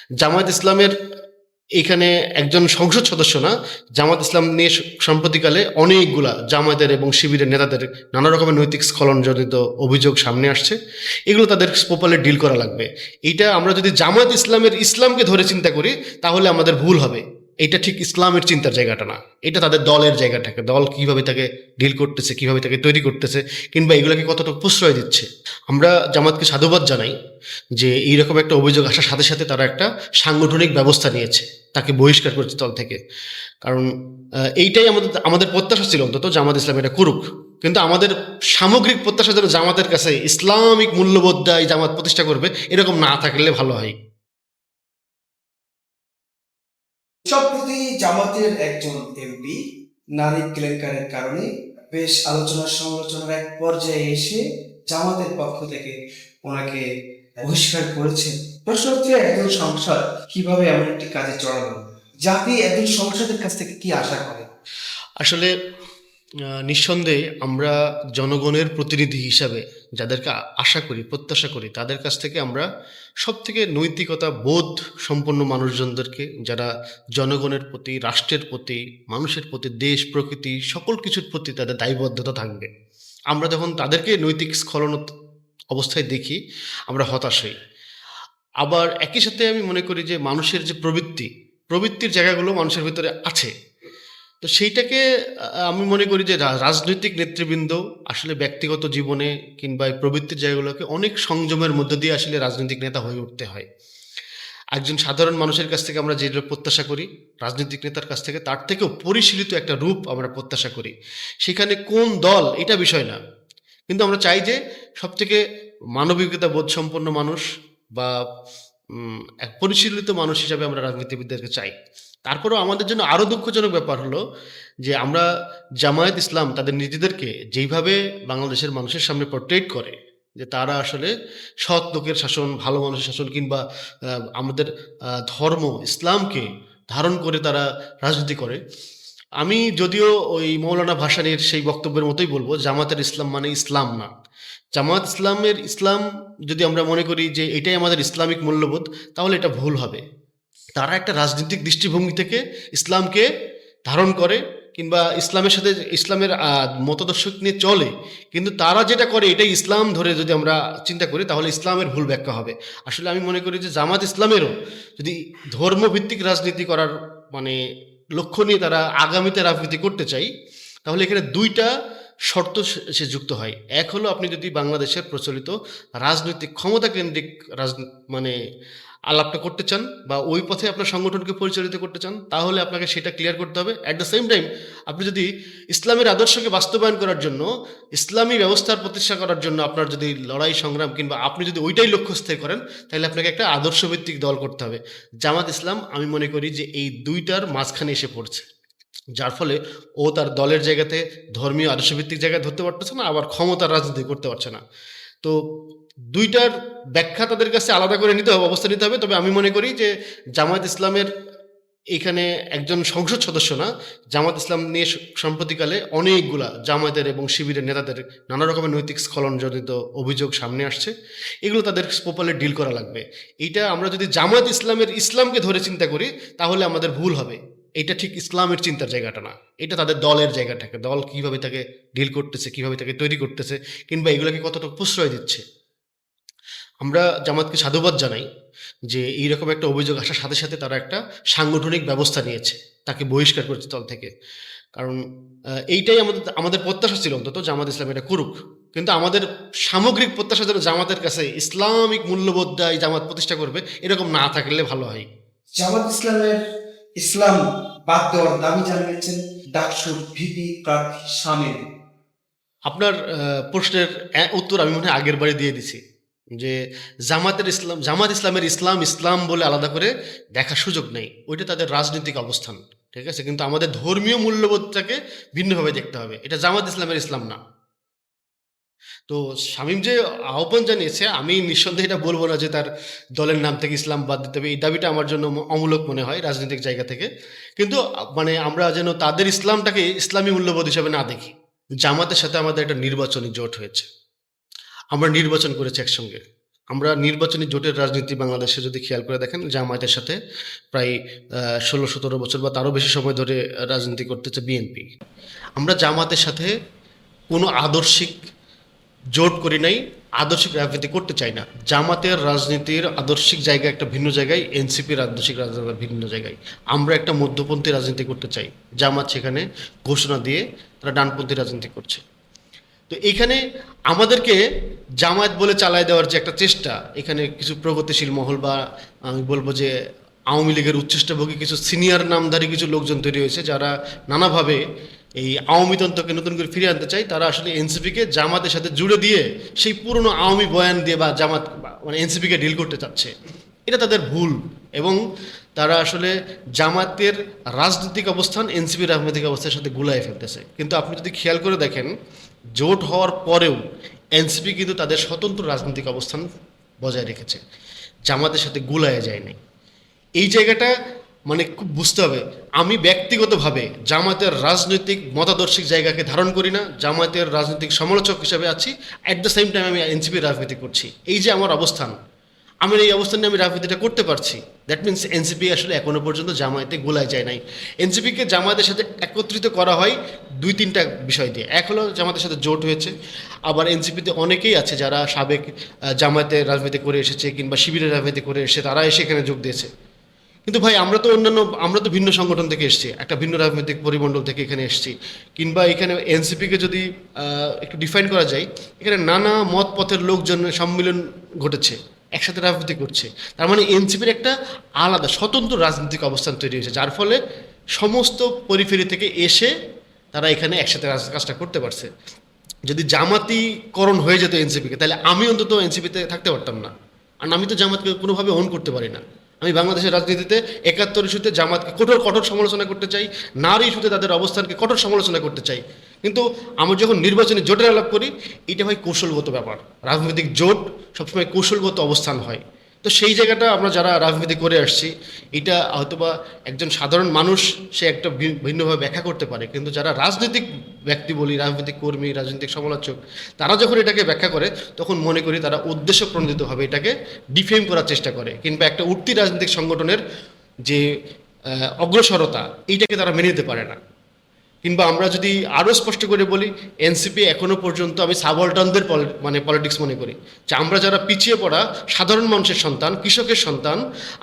জামায়াত ইসলামের এখানে একজন সংসদ সদস্য না, জামায়াত ইসলাম নিয়ে সাম্প্রতিককালে অনেকগুলা জামায়াতের এবং শিবিরের নেতাদের নানা রকমের নৈতিক স্খলনজনিত অভিযোগ সামনে আসছে। এগুলো তাদের প্রপারলি ডিল করা লাগবে। এইটা আমরা যদি জামায়াত ইসলামকে ধরে চিন্তা করি তাহলে আমাদের ভুল হবে। এটা ঠিক ইসলামের চিন্তার জায়গাটা না, এটা তাদের দলের জায়গাটাকে, দল কিভাবে তাকে ডিল করতেছে, কিভাবে তাকে তৈরি করতেছে, কিংবা এগুলোকে কতটা প্রশ্রয় দিচ্ছে। আমরা জামাতকে সাধুবাদ জানাই যে এইরকম একটা অভিযোগ আসার সাথে সাথে তারা একটা সাংগঠনিক ব্যবস্থা নিয়েছে, তাকে বহিষ্কার করেছে দল থেকে। কারণ এইটাই আমাদের আমাদের প্রত্যাশা ছিল অন্তত জামাত ইসলাম এটা করুক। কিন্তু আমাদের সামগ্রিক প্রত্যাশা যেন জামাতের কাছে ইসলামিক মূল্যবোধ দেয়, জামাত প্রতিষ্ঠা করবে, এরকম না থাকলে ভালো হয়। সম্প্রতি জামাতের একজন এমপি নারী কেলেঙ্কারের কারণে বেশ আলোচনা সমালোচনার এক পর্যায়ে এসে জামাতের পক্ষ থেকে ওনাকে বহিষ্কার করেছেন। প্রশ্ন হচ্ছে, একজন সংসদ কিভাবে এমন একটি কাজে জড়ালো? জাতি একজন সংসদের কাছ থেকে কি আশা করে? আসলে নিঃসন্দেহে আমরা জনগণের প্রতিনিধি হিসাবে যাদেরকে আশা করি, প্রত্যাশা করি, তাদের কাছ থেকে আমরা সব থেকে নৈতিকতা বোধ সম্পন্ন মানুষজনদেরকে, যারা জনগণের প্রতি, রাষ্ট্রের প্রতি, মানুষের প্রতি, দেশ প্রকৃতি সকল কিছুর প্রতি তাদের দায়বদ্ধতা থাকবে। আমরা যখন তাদেরকে নৈতিক স্খলন অবস্থায় দেখি আমরা হতাশ হই। আবার একই সাথে আমি মনে করি যে মানুষের যে প্রবৃত্তির জায়গাগুলো মানুষের ভিতরে আছে, তো সেইটাকে আমি মনে করি যে রাজনৈতিক নেতৃবৃন্দ আসলে ব্যক্তিগত জীবনে কিংবা এই প্রবৃত্তির জায়গাগুলোকে অনেক সংযমের মধ্য দিয়ে আসলে রাজনৈতিক নেতা হয়ে উঠতে হয়। একজন সাধারণ মানুষের কাছ থেকে আমরা যেটা প্রত্যাশা করি, রাজনৈতিক নেতার কাছ থেকে তার থেকেও পরিশীলিত একটা রূপ আমরা প্রত্যাশা করি। সেখানে কোন দল এটা বিষয় না, কিন্তু আমরা চাই যে সবথেকে মানবিকতা বোধ সম্পন্ন মানুষ বা এক পরিশীলিত মানুষ হিসাবে আমরা রাজনীতিবিদদেরকে চাই। তারপরেও আমাদের জন্য আরও দুঃখজনক ব্যাপার হলো যে আমরা জামায়াত ইসলাম তাদের নিজেদেরকে যেইভাবে বাংলাদেশের মানুষের সামনে পোর্ট্রেট করে যে তারা আসলে সৎ লোকের শাসন, ভালো মানুষের শাসন, কিংবা আমাদের ধর্ম ইসলামকে ধারণ করে তারা রাজনীতি করে। আমি যদিও ওই মৌলানা ভাসানীর সেই বক্তব্যের মতোই বলবো, জামাতের ইসলাম মানে ইসলাম না। জামাত ইসলামের ইসলাম যদি আমরা মনে করি যে এটাই আমাদের ইসলামিক মূল্যবোধ, তাহলে এটা ভুল হবে। তারা একটা রাজনৈতিক দৃষ্টিভঙ্গি থেকে ইসলামকে ধারণ করে কিংবা ইসলামের সাথে ইসলামের মতাদর্শ নিয়ে চলে, কিন্তু তারা যেটা করে এটাই ইসলাম ধরে যদি আমরা চিন্তা করি তাহলে ইসলামের ভুল ব্যাখ্যা হবে। আসলে আমি মনে করি যে জামাত ইসলামেরও যদি ধর্মভিত্তিক রাজনীতি করার মানে লক্ষ্য নিয়ে তারা আগামীতে রাজনীতি করতে চাই, তাহলে এখানে দুইটা শর্ত সে যুক্ত হয়। এক হলো, আপনি যদি বাংলাদেশের প্রচলিত রাজনৈতিক ক্ষমতা কেন্দ্রিক মানে আলাপটা করতে চান বা ওই পথে আপনার সংগঠনকে পরিচালিত করতে চান, তাহলে আপনাকে সেটা ক্লিয়ার করতে হবে। অ্যাট দ্য সেম টাইম আপনি যদি ইসলামের আদর্শকে বাস্তবায়ন করার জন্য, ইসলামী ব্যবস্থার প্রতিষ্ঠা করার জন্য আপনার যদি লড়াই সংগ্রাম কিংবা আপনি যদি ওইটাই লক্ষ্য স্থির করেন, তাহলে আপনাকে একটা আদর্শভিত্তিক দল করতে হবে। জামাত ইসলাম আমি মনে করি যে এই দুইটার মাঝখানে এসে পড়ছে, যার ফলে ও তার দলের জায়গাতে ধর্মীয় আদর্শভিত্তিক জায়গায় ধরতে পারতেছে না, আবার ক্ষমতার রাজনীতি করতে পারছে না। তো দুইটার ব্যাখ্যা তাদের কাছে আলাদা করে নিতে হবে, অবস্থা নিতে হবে। তবে আমি মনে করি যে জামায়াত ইসলামের এখানে একজন সংসদ সদস্য না, জামায়াত ইসলাম নিয়ে সাম্প্রতিককালে অনেকগুলা জামায়াতের এবং শিবিরের নেতাদের নানা রকমের নৈতিক স্খলনজনিত অভিযোগ সামনে আসছে। এগুলো তাদের প্রপারলি ডিল করা লাগবে। এইটা আমরা যদি জামায়াত ইসলামকে ধরে চিন্তা করি তাহলে আমাদের ভুল হবে। এটা ঠিক ইসলামের চিন্তার জায়গাটা না, এটা তাদের দলের জায়গাটাকে, দল কিভাবে তাকে ডিল করতেছে, কিভাবে তাকে তৈরি করতেছে, কিংবা এগুলোকে কতটা প্রশ্রয় দিচ্ছে। আমরা জামাতকে সাধুবাদ জানাই যে এইরকম একটা অভিযোগ আসার সাথে সাথে তারা একটা সাংগঠনিক ব্যবস্থা নিয়েছে, তাকে বহিষ্কার করেছে দল থেকে। কারণ এইটাই আমাদের আমাদের প্রত্যাশা ছিল অন্তত জামাত ইসলাম এটা করুক। কিন্তু আমাদের সামগ্রিক প্রত্যাশা যেন জামাতের কাছে ইসলামিক মূল্যবোধ দেয়, জামাত প্রতিষ্ঠা করবে, এরকম না থাকলে ভালো হয়। জামাত ইসলামের ইসলাম বাদ দেওয়ার দাবি জানিয়েছেন ডাকসুর ভিপি প্রার্থী শামীম। আপনার প্রশ্নের উত্তর আমি মনে হয় আগের বারে দিয়ে দিছি যে জামাত ইসলামের ইসলাম বলে আলাদা করে দেখার সুযোগ নেই, ওইটা তাদের রাজনৈতিক অবস্থান, ঠিক আছে। কিন্তু আমাদের ধর্মীয় মূল্যবোধটাকে ভিন্নভাবে দেখতে হবে, এটা জামাত ইসলামের ইসলাম না। তো শামীম যে আহ্বান জানিয়েছে, আমি নিঃসন্দেহে এটা বলবো না যে তার দলের নাম থেকে ইসলাম বাদ দিতে হবে, এই দাবিটা আমার জন্য অমূলক মনে হয় রাজনৈতিক জায়গা থেকে। কিন্তু মানে আমরা যেন তাদের ইসলামটাকে ইসলামী মূল্যবোধ হিসাবে না দেখি। জামাতের সাথে আমাদের একটা নির্বাচনী জোট হয়েছে, আমরা নির্বাচন করেছি একসঙ্গে, আমরা নির্বাচনী জোটের রাজনীতি বাংলাদেশে যদি খেয়াল করে দেখেন, জামায়াতের সাথে প্রায় 16-17 বছর বা তারও বেশি সময় ধরে রাজনীতি করতেছে বিএনপি। আমরা জামাতের সাথে কোনো আদর্শিক জোট করি নাই, আদর্শিক রাজনীতি করতে চাই না। জামাতের রাজনীতির আদর্শিক জায়গা একটা ভিন্ন জায়গায়, এনসিপির আদর্শিক রাজনীতি ভিন্ন জায়গায়। আমরা একটা মধ্যপন্থী রাজনীতি করতে চাই। জামাত সেখানে ঘোষণা দিয়ে তারা ডানপন্থী রাজনীতি করছে। তো এইখানে আমাদেরকে জামায়াত বলে চালায় দেওয়ার যে একটা চেষ্টা, এখানে কিছু প্রগতিশীল মহল বা আমি বলবো যে আওয়ামী লীগের উচ্চেষ্টাভোগী কিছু সিনিয়র নামধারী কিছু লোকজন তৈরি হয়েছে, যারা নানাভাবে এই আওয়ামীতন্ত্রকে নতুন করে ফিরিয়ে আনতে চায়। তারা আসলে এনসিপিকে জামাতের সাথে জুড়ে দিয়ে সেই পুরনো আওয়ামী বয়ান দিয়ে বা জামাত মানে এনসিপিকে ডিল করতে চাচ্ছে। এটা তাদের ভুল, এবং তারা আসলে জামাতের রাজনৈতিক অবস্থান এনসিপির রাজনৈতিক অবস্থার সাথে গুলায় ফেলতেছে। কিন্তু আপনি যদি খেয়াল করে দেখেন, জোট হওয়ার পরেও এনসিপি কিন্তু তাদের স্বতন্ত্র রাজনৈতিক অবস্থান বজায় রেখেছে, জামাতের সাথে গুলায় যায় নাই। এই জায়গাটা মানে খুব বুঝতে হবে। আমি ব্যক্তিগতভাবে জামাতের রাজনৈতিক মতাদর্শিক জায়গাকে ধারণ করি না, জামাতের রাজনৈতিক সমালোচক হিসেবে আছি, অ্যাট দ্য সেম টাইম আমি এনসিপির রাজনীতি করছি। এই যে আমার অবস্থান, আমি এই অবস্থানে আমি রাজনীতিটা করতে পারছি, দ্যাট মিনস এনসিপি আসলে এখনো পর্যন্ত জামায়াতে গোলায় যায় নাই। এনসিপিকে জামায়াতের সাথে একত্রিত করা হয় 2-3টা বিষয় দিয়ে। এক হলো জামায়াতের সাথে জোট হয়েছে, আবার এনসিপিতে অনেকেই আছে যারা সাবেক জামায়াতের রাজনীতি করে এসেছে কিংবা শিবিরের রাজনীতি করে এসে তারা এসে এখানে যোগ দিয়েছে। কিন্তু ভাই আমরা তো ভিন্ন সংগঠন থেকে এসেছি, একটা ভিন্ন রাজনৈতিক পরিমণ্ডল থেকে এখানে এসেছি। কিংবা এখানে এনসিপিকে যদি একটু ডিফাইন করা যায়, এখানে নানা মত পথের লোকজন সম্মিলন ঘটেছে, একসাথে রাজনীতি করছে। তার মানে এনসিপির একটা আলাদা স্বতন্ত্র রাজনৈতিক অবস্থান তৈরি হয়েছে, যার ফলে সমস্ত পরিফেরি থেকে এসে তারা এখানে একসাথে কাজটা করতে পারছে। যদি জামাতিকরণ হয়ে যেত এনসিপিকে, তাহলে আমি অন্তত এনসিপিতে থাকতে পারতাম না। আর আমি তো জামাতকে কোনোভাবে অন করতে পারি না। আমি বাংলাদেশের রাজনীতিতে 71 ইস্যুতে জামাতকে কঠোর সমালোচনা করতে চাই, নারী ইস্যুতে তাদের অবস্থানকে কঠোর সমালোচনা করতে চাই। কিন্তু আমরা যখন নির্বাচনী জোটের আলাপ করি, এটা হয় কৌশলগত ব্যাপার। রাজনৈতিক জোট সবসময় কৌশলগত অবস্থান হয়। তো সেই জায়গাটা আমরা যারা রাজনীতি করে আসছি, এটা হয়তোবা একজন সাধারণ মানুষ সে একটা ভিন্নভাবে ব্যাখ্যা করতে পারে, কিন্তু যারা রাজনৈতিক ব্যক্তি বলি, রাজনৈতিক কর্মী, রাজনৈতিক সমালোচক, তারা যখন এটাকে ব্যাখ্যা করে, তখন মনে করি তারা উদ্দেশ্য প্রণোদিতভাবে এটাকে ডিফেম করার চেষ্টা করে, কিংবা একটা উঠতি রাজনৈতিক সংগঠনের যে অগ্রসরতা, এইটাকে তারা মেনে নিতে পারে না। কিংবা আমরা যদি আরও স্পষ্ট করে বলি, এনসিপি এখনও পর্যন্ত আমি সাবঅল্টার্নদের পলিটিক্স মনে করি, যে আমরা যারা পিছিয়ে পড়া সাধারণ মানুষের সন্তান, কৃষকের সন্তান,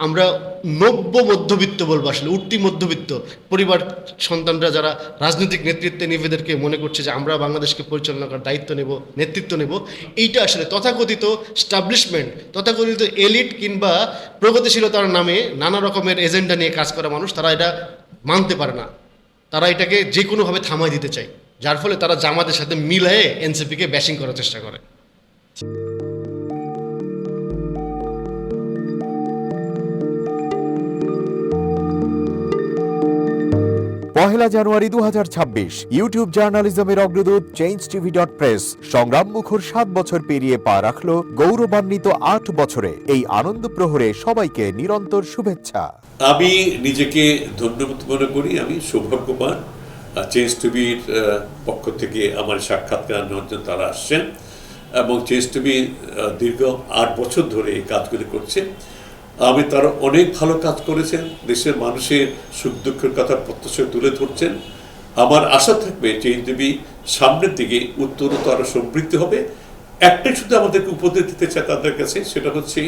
আমরা নব্য মধ্যবিত্ত বলবো, আসলে উঠতি মধ্যবিত্ত পরিবার সন্তানরা যারা রাজনৈতিক নেতৃত্বে নিজেদেরকে মনে করছে যে আমরা বাংলাদেশকে পরিচালনা করার দায়িত্ব নেব, নেতৃত্ব নেব, এইটা আসলে তথাকথিত স্টাবলিশমেন্ট, তথাকথিত এলিট কিংবা প্রগতিশীলতার নামে নানা রকমের এজেন্ডা নিয়ে কাজ করা মানুষ, তারা এটা মানতে পারে না। তারা এটাকে যে কোনোভাবে থামাই দিতে চায়, যার ফলে তারা জামাতের সাথে মিলিয়ে এনসিপিকে ব্যাশিং করার চেষ্টা করে। পহেলা জানুয়ারি 2026 ইউটিউব জার্নালিজমের অগ্রদূত changeTV.press সংগ্রাম মুখর 7 বছর পেরিয়ে পা রাখলো গৌরবান্বিত 8 বছরে। এই আনন্দ প্রহরে সবাইকে নিরন্তর শুভেচ্ছা। আমি নিজেকে ধন্যবাদ মনে করি, আমি সৌভাগ্যবান। চেঞ্জ টিভির পক্ষ থেকে আমার সাক্ষাৎকার নেওয়ার জন্য তারা আসছেন, এবং চেঞ্জ টিভি দীর্ঘ 8 বছর ধরে এই কাজগুলি করছে। আমি তারা অনেক ভালো কাজ করেছেন, দেশের মানুষের সুখ দুঃখের কথা প্রত্যক্ষ তুলে ধরছেন। আমার আশা থাকবে চেঞ্জ টিভি সামনের দিকে উত্তরোত্তর আরও সমৃদ্ধ হবে। একটাই শুধু আমাদেরকে উপদেশ দিতে চায় তাদের কাছে, সেটা হচ্ছে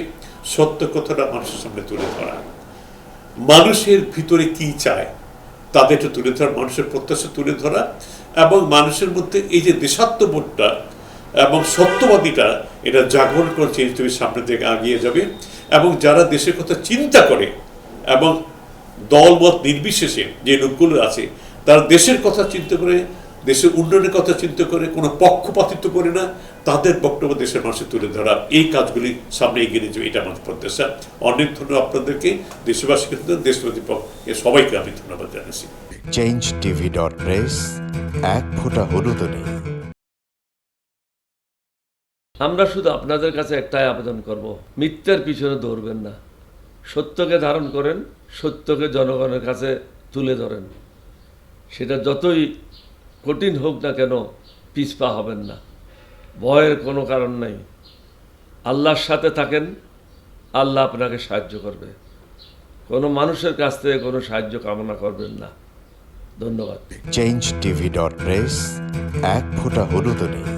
সত্য কথাটা মানুষের সামনে তুলে ধরা, মানুষের ভিতরে কি চায় তাদেরটা তুলে ধরা, মানুষের প্রত্যাশা তুলে ধরা, এবং মানুষের মধ্যে এই যে দেশাত্মবোধটা এবং সত্যবাদীটা, এটা জাগরণ করে চেঞ্জ টিভির সামনে থেকে এগিয়ে যাবে। এবং যারা দেশের কথা চিন্তা করে এবং দলমত নির্বিশেষে যে লোকগুলো আছে, তারা দেশের কথা চিন্তা করে, দেশের উন্নয়নের কথা চিন্তা করে, কোনো পক্ষপাতিত্ব করে না, তাদের বক্তব্য দেশের মানুষের তুলে ধরা, এই কাজগুলি সামনে এগিয়ে নিয়ে যাবে, এটা আমাদের প্রত্যাশা। অনেক ধন্যবাদ আপনাদেরকে, দেশবাসীকে, দেশবাসী সবাইকে আমি ধন্যবাদ জানাচ্ছি। changeTV.press এক ফোঁটা হলুদ নেই। আমরা শুধু আপনাদের কাছে একটাই আবেদন করব, মিথ্যার পিছনে দৌড়বেন না, সত্যকে ধারণ করেন, সত্যকে জনগণের কাছে তুলে ধরেন। সেটা যতই কঠিন হোক না কেন, পিছপা হবেন না, ভয়ের কোনো কারণ নেই। আল্লাহর সাথে থাকেন, আল্লাহ আপনাকে সাহায্য করবে। কোনো মানুষের কাছ থেকে কোনো সাহায্য কামনা করবেন না। ধন্যবাদ। changeTV.press, এক ফোঁটা হলুদ নেই।